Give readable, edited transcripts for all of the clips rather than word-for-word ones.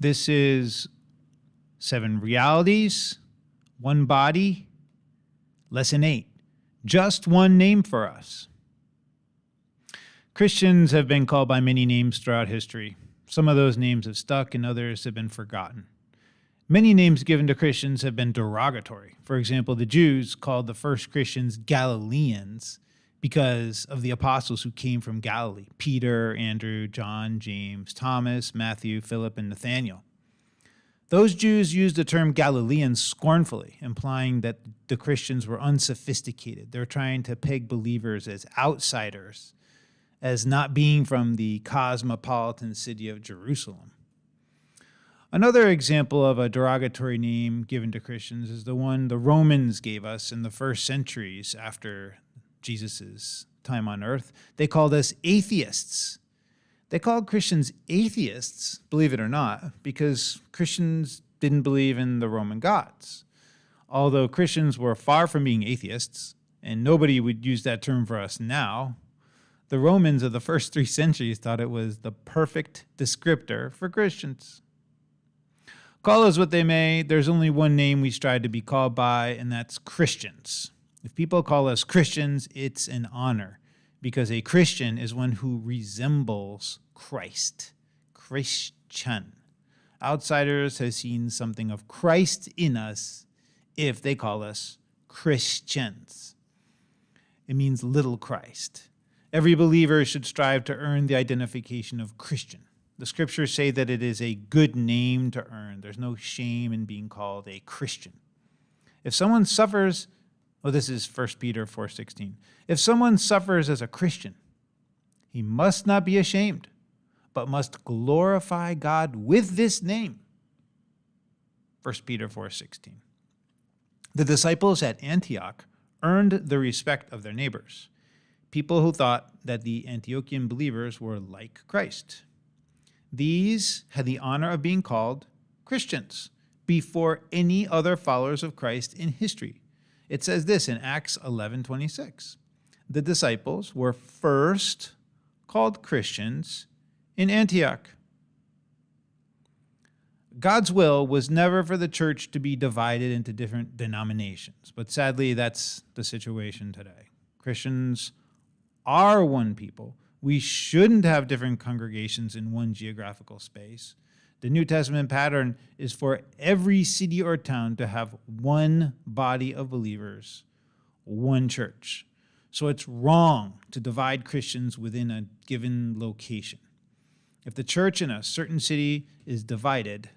This is 7 realities, 1 body, lesson 8. Just one name for us. Christians have been called by many names throughout history. Some of those names have stuck and others have been forgotten. Many names given to Christians have been derogatory. For example, the Jews called the first Christians Galileans because of the apostles who came from Galilee: Peter, Andrew, John, James, Thomas, Matthew, Philip, and Nathanael. Those Jews used the term Galileans scornfully, implying that the Christians were unsophisticated. They're trying to peg believers as outsiders, as not being from the cosmopolitan city of Jerusalem. Another example of a derogatory name given to Christians is the one the Romans gave us in the first centuries after Jesus' time on earth. They called us atheists. They called Christians atheists, believe it or not, because Christians didn't believe in the Roman gods. Although Christians were far from being atheists, and nobody would use that term for us now, the Romans of the first 3 centuries thought it was the perfect descriptor for Christians. Call us what they may, there's only one name we strive to be called by, and that's Christians. If people call us Christians, it's an honor, because a Christian is one who resembles Christ. Christian. Outsiders have seen something of Christ in us if they call us Christians. It means little Christ. Every believer should strive to earn the identification of Christian. The scriptures say that it is a good name to earn. There's no shame in being called a Christian. If someone suffers, this is 1 Peter 4:16. If someone suffers as a Christian, he must not be ashamed, but must glorify God with this name. 1 Peter 4:16. The disciples at Antioch earned the respect of their neighbors, people who thought that the Antiochian believers were like Christ. These had the honor of being called Christians before any other followers of Christ in history. It says this in Acts 11:26. The disciples were first called Christians in Antioch. God's will was never for the church to be divided into different denominations, but sadly, that's the situation today. Christians are one people. We shouldn't have different congregations in one geographical space. The New Testament pattern is for every city or town to have one body of believers, one church. So it's wrong to divide Christians within a given location. If the church in a certain city is divided,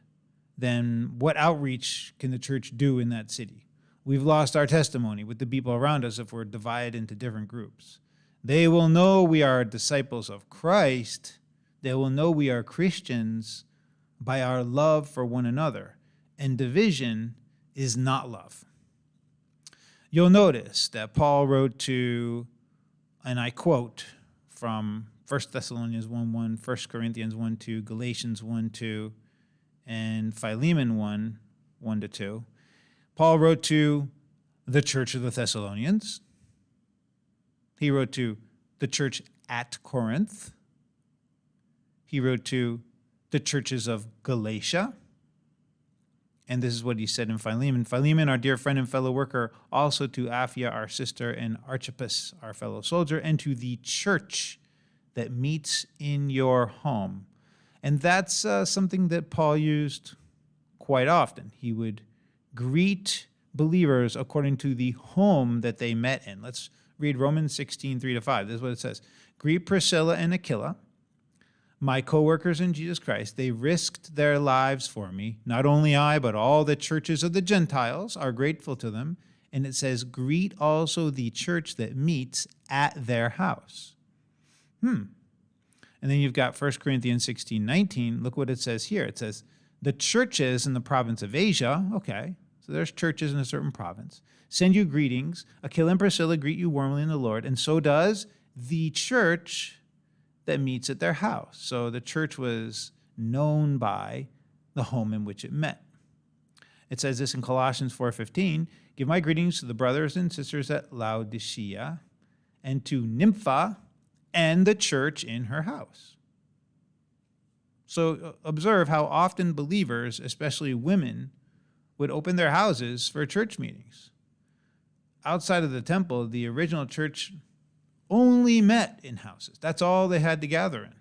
then what outreach can the church do in that city? We've lost our testimony with the people around us if we're divided into different groups. They will know we are disciples of Christ. They will know we are Christians by our love for one another. And division is not love. You'll notice that Paul wrote to, and I quote from 1 Thessalonians 1:1, 1 Corinthians 1:2, Galatians 1:2, and Philemon 1:1-2. Paul wrote to the church of the Thessalonians. He wrote to the church at Corinth. He wrote to the churches of Galatia. And this is what he said in Philemon. Philemon, our dear friend and fellow worker, also to Apphia, our sister, and Archippus, our fellow soldier, and to the church that meets in your home. And that's something that Paul used quite often. He would greet believers according to the home that they met in. Let's read Romans 16:3-5. This is what it says. Greet Priscilla and Aquila, my co-workers in Jesus Christ. They risked their lives for me. Not only I, but all the churches of the Gentiles are grateful to them. And it says, greet also the church that meets at their house. And then you've got 1 Corinthians 16:19. Look what it says here. It says, the churches in the province of Asia, okay, so there's churches in a certain province, send you greetings. Aquila and Priscilla greet you warmly in the Lord, and so does the church that meets at their house. So the church was known by the home in which it met. It says this in Colossians 4:15, give my greetings to the brothers and sisters at Laodicea and to Nympha and the church in her house. So observe how often believers, especially women, would open their houses for church meetings. Outside of the temple, the original church only met in houses. That's all they had to gather in.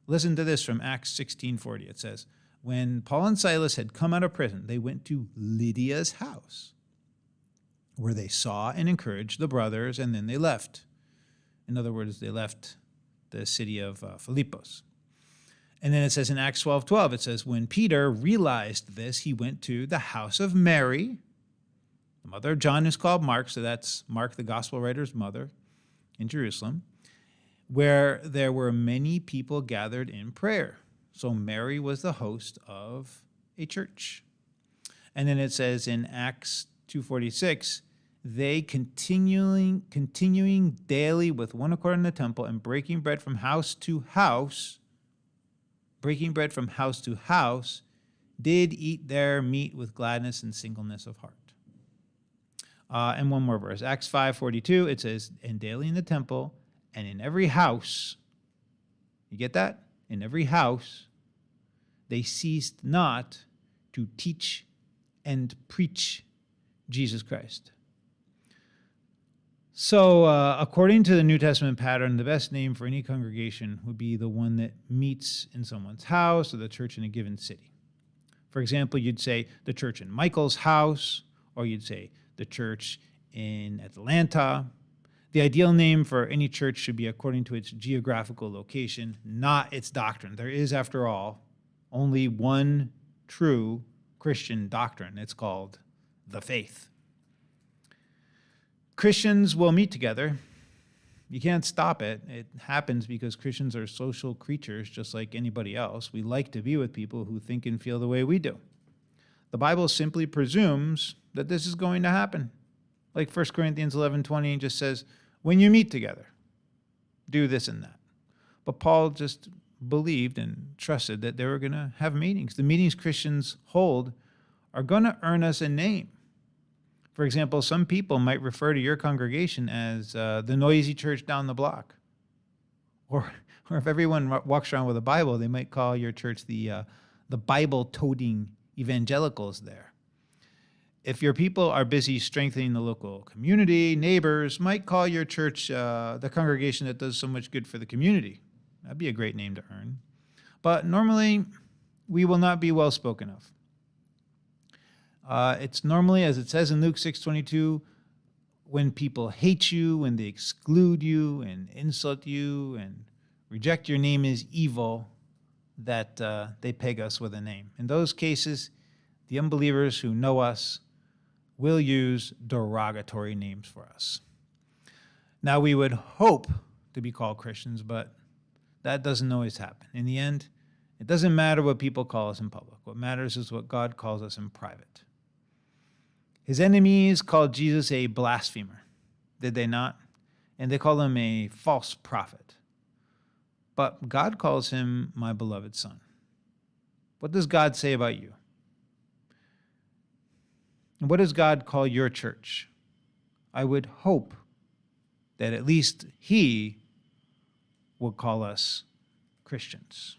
Listen to this from Acts 16:40. It says, when Paul and Silas had come out of prison, they went to Lydia's house, where they saw and encouraged the brothers, and then they left. In other words, they left the city of Philippos. And then it says in Acts 12:12, it says, when Peter realized this, he went to the house of Mary, the mother of John, who's called Mark, so that's Mark, the gospel writer's mother, in Jerusalem, where there were many people gathered in prayer. So Mary was the host of a church. And then it says in Acts 2:46, they continuing daily with one accord in the temple and breaking bread from house to house, did eat their meat with gladness and singleness of heart. And one more verse, Acts 5:42, it says, and daily in the temple and in every house, you get that? In every house, they ceased not to teach and preach Jesus Christ. So according to the New Testament pattern, the best name for any congregation would be the one that meets in someone's house or the church in a given city. For example, you'd say the church in Michael's house, or you'd say the church in Atlanta. The ideal name for any church should be according to its geographical location, not its doctrine. There is, after all, only one true Christian doctrine. It's called the faith. Christians will meet together. You can't stop it. It happens because Christians are social creatures just like anybody else. We like to be with people who think and feel the way we do. The Bible simply presumes that this is going to happen. Like 1 Corinthians 11:20 just says, when you meet together, do this and that. But Paul just believed and trusted that they were going to have meetings. The meetings Christians hold are going to earn us a name. For example, some people might refer to your congregation as the noisy church down the block. Or if everyone walks around with a Bible, they might call your church the Bible-toting evangelicals there. If your people are busy strengthening the local community, neighbors might call your church the congregation that does so much good for the community. That'd be a great name to earn. But normally, we will not be well spoken of. It's normally, as it says in Luke 6:22, when people hate you, when they exclude you and insult you and reject your name as evil, that they peg us with a name. In those cases, the unbelievers who know us will use derogatory names for us. Now, we would hope to be called Christians, but that doesn't always happen. In the end, it doesn't matter what people call us in public. What matters is what God calls us in private. His enemies called Jesus a blasphemer, did they not? And they call him a false prophet. But God calls him my beloved son. What does God say about you? And what does God call your church? I would hope that at least he will call us Christians.